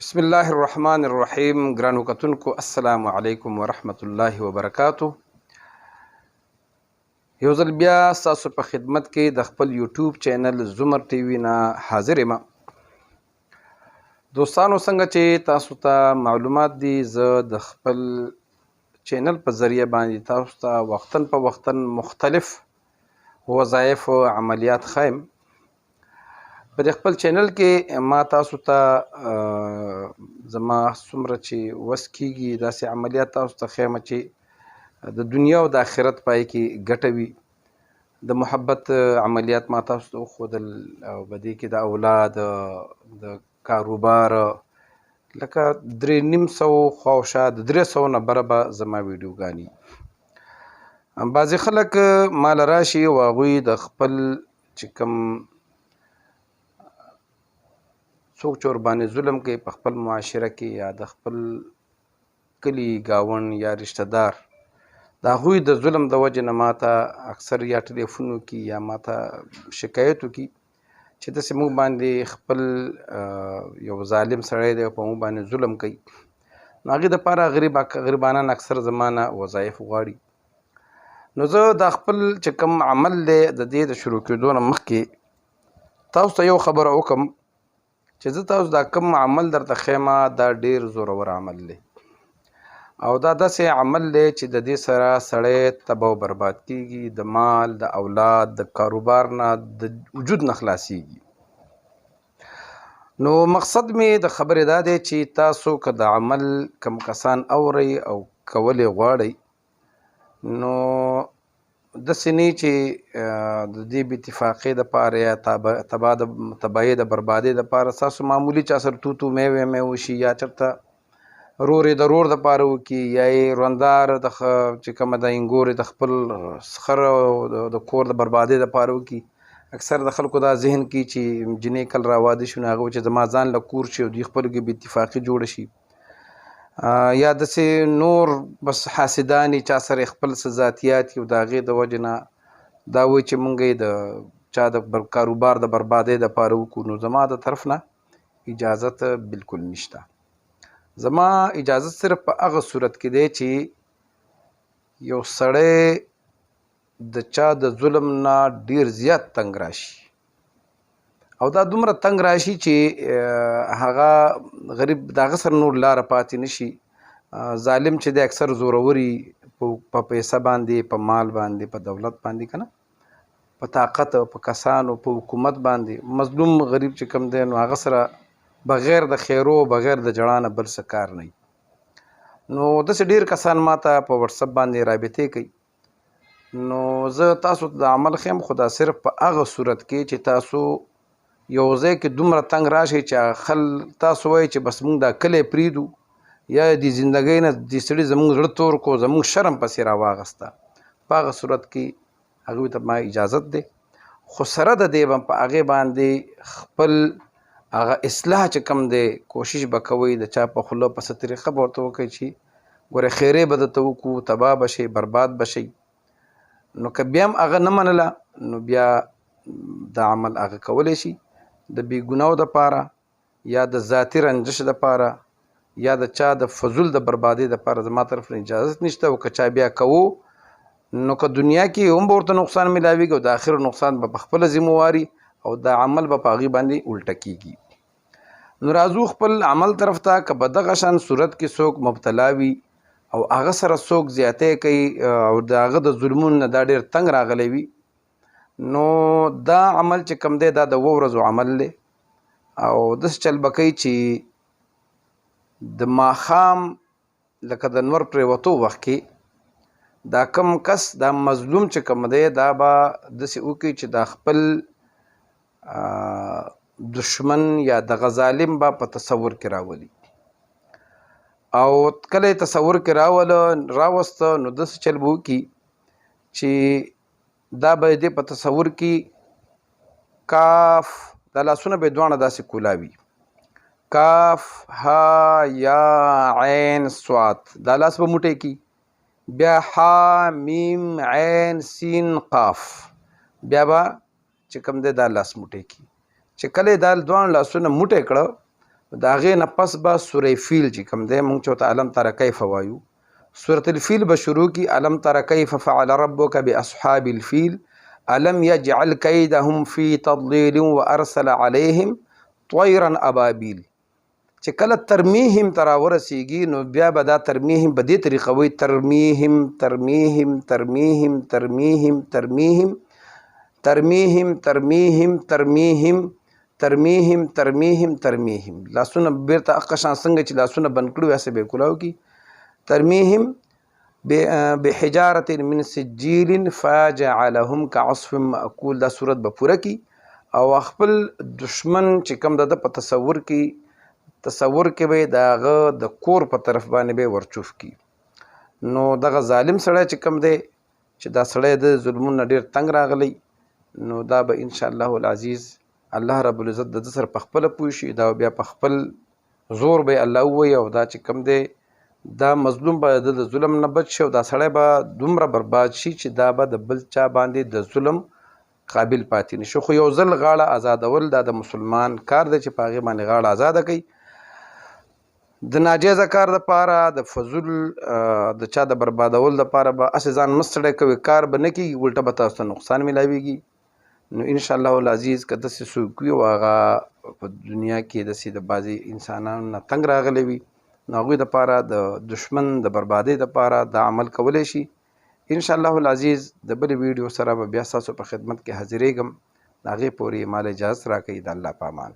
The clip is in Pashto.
بسم الله الرحمن الرحیم. ګرانو کتونکو السلام علیکم ورحمت الله وبرکاتو. یو ځل بیا ستاسو په خدمت کې د خپل یوټیوب چینل زمر ټي وي نه حاضر یم. دوستانو څنګه چې تاسو ته معلومات دي، زه د خپل چینل په ذریعه باندې تاسو ته وختن په وختن مختلف وظایف او عملیات ښیم. په دې خپل چینل کې ما تاسو ته زما څومره چې وس کېږي داسې عملیات تاسو ته ښیم چې د دنیا او د آخرت پای کې ګټه وي. د محبت عملیات ما تاسو ته وښودل، او په دې کې د اولاد د کاروبار لکه 350 خواوشا د 300 نه بره به زما ویډیوګانې. بعضې خلک ماله راشي او هغوی د خپل چې کوم څوک چې ورباندې ظلم کوي په خپل معاشره کې، یا د خپل کلي ګاونډ یا رشته دار، د هغوی د ظلم د وجې نه ماته اکثر یا ټلیفون وکړي یا ماته شکایت وکړي چې داسې موږ باندې خپل یو ظالم سړی دی او په موږ باندې ظلم کوي. نو هغې دپاره غریبانان اکثر زما نه وظایف غواړي. نو زه دا خپل چې کوم عمل دی د دې د شروع کېدو نه مخکې تاسو ته یو خبره وکړم چې زه تاسو دا کوم عمل درته ښیم دا ډېر زورور عمل دی، او دا داسې عمل دی چې د دې سره سړی تباه و برباد کېږي، د مال، د اولاد، د کاروبار نه، د وجود نه خلاصېږي. نو مقصد مې د خبرې دا دی چې تاسو که د عمل کم کسان اورئ او کول یې غواړئ، نو داسې نه چې د دې بې اتفاقۍ دپاره یا تباهۍ د بربادۍ دپاره ستاسو معمولي چا سره توتو میوې وشي، یا چېرته رور یې د رور دپاره وکړي، یا یې روندار چې کومه ده انګور د خپل خر د کور د بربادۍ دپاره وکړي. اکثر د خلکو دا ذهن کې چې جنۍ کله را واده شي نو هغه چې زما ځان له کور شي او دوی خپلو کې بې اتفاقي جوړه شي، یا داسې نور بس حاسدانې چا سره خپل څه ذاتیات او د هغې د وجې نه دا وایي چې مونږ یې د چا د کاروبار د بربادۍ دپاره وکړو. نو زما د طرف نه اجازت بلکل نشته. زما اجازت صرف په هغه صورت کې دی چې یو سړی د چا د ظلم نه ډیر زیات تنګ راشي، او دا دومره تنګ راشي چې هغه غریب د هغه سره نور لاره پاتې نشي. ظالم چې دی اکثر زوروري په پیسه باندې، په مال باندې، په دولت باندې، که نه په طاقت، په کسانو، په حکومت باندې. مظلوم غریب چې کوم دی نو هغه سره بغیر د خیرو بغیر د جړا نه بل څه کار نه وي. نو داسې ډېر کسان ما ته په وټسپ باندې رابطې کوي. نو زه تاسو ته د عمل ښیم، خو دا صرف په هغه صورت کې چې تاسو یو ځای کې دومره تنګ راشئ چې تاسو وایئ چې بس موږ دا کلی پرېږدو، یا د زندګۍ نه دې سړي زموږ زړه تور کړو، زموږ شرم پسې راواغسته. په هغه صورت کې هغوی ته ما اجازت دی، خو سره د دې به په هغې باندې خپل هغه اصلاح چې کوم دی کوشش به کوئ، د چا په خوله په څه طریقه به ورته وکئ چې ګوره خیرې به درته وکړو، تباه به شئ، برباد به شئ. نو که بیا هم هغه نه منله نو بیا دا عمل هغه کولی شي د بې ګناو دپاره، یا د ذاتي رنجش دپاره، یا د چا د فضول د بربادۍ دپاره زما طرف نه اجازت نشته. او که چا بیا کوو نو که دنیا کې هم به ورته نقصان میلاویږي، او د آخر نقصان به په خپله ذمواري، او دا عمل به په هغې باندې الټه کېږي. نو راځو خپل عمل طرف ته. که په دغه شان صورت کې څوک مبتلا وي او هغه سره څوک زیاتی کوي او د هغه د ظلمونو نه دا ډېر تنګ راغلی وي، نو دا عمل چې کوم دی دا د 2 ورځو عمل دی. او داسې چل به کوي چې د ماښام لکه د نور پرېوتو وخت کې دا کم کس، دا مظلوم چې کوم دی، دا به داسې وکړي چې دا خپل دشمن یا دغه ظالم به په تصور کې راولي، او کله یې تصور کې راوسته نو داسې چل به وکړي چې دا به یې په تصور کې کاف، دا لاسونه به یې دواړه داسې کولاوي، کاف ها یا عین صاد، دا لاس به موټی کی، بیا ها میم عین سین قاف، بیا به چې کوم دی دا لاس موټی کی. چې کله یې دا دواړه لاسونه موټی کړه د هغې نه پس به سوره فیل چې کوم دی موږ چې ورته الم تر کیف وایو، سورة الفیل به شروع کی الم تر کیف فعل ربک باصحاب الفیل الم یجعل کیدهم فی تضلیل وارسل علیهم طیرا ابابیل. چې کله ترمیهم ته راورسیږي نو بیا به دا ترمیهم په دې طریقه وایي ترمیهم ترمیهم ترمیهم ترمیهم ترمیهم ترمیهم ترمیهم ترمیهم ترمیهم ترمیهم ترمیهم. لاسونه بیرته هغه شان څنګه چې لاسونه بند کړو هسې به یې کولاو کي. ترمیهم بحجارة من سجیل فجعلهم كعصف مأکول. دا صورت به پوره کی او خپل دشمن چې کوم د په تصور کې به د هغه د کور په طرف باندې به ورچوف کی. نو دغه ظالم سړی چې کوم دی چې دا سړی د ظلمونو ډېر تنګ راغلی نو دا به ان شاء الله العزیز الله رب العزت د سر په خپل پوه شي، دا بیا په خپل زور به الله ووایي او دا چې کوم دی دا مظلوم به د ظلم نه بچ شي او دا سړی به دومره برباد شي چې دا به د بل چا باندې د ظلم قابل پاتې نشي. خو یو ځل غاړه آزادول دا د مسلمان کار دی چې په هغې باندې غاړه آزاده کوي. د ناجیزه کار دپاره د فضول د چا د بربادول دپاره به هسې ځان مه ستړی کوي، کار به نه کېږي، الټه به تاسو ته نقصان میلاویږي. نو انشاءالله العزیز که داسې څوک وي او هغه په دنیا کې داسې د بعضې انسانانو نه تنګ راغلی وي نو هغوی دپاره د دشمن د بربادۍ دپاره دا عمل کولی شي. انشاءالله العزیز د بلې ویډیو سره به بیا ستاسو په خدمت کې حاضرېږم. د هغې پورې مال اجازت راکوي. د الله په امان.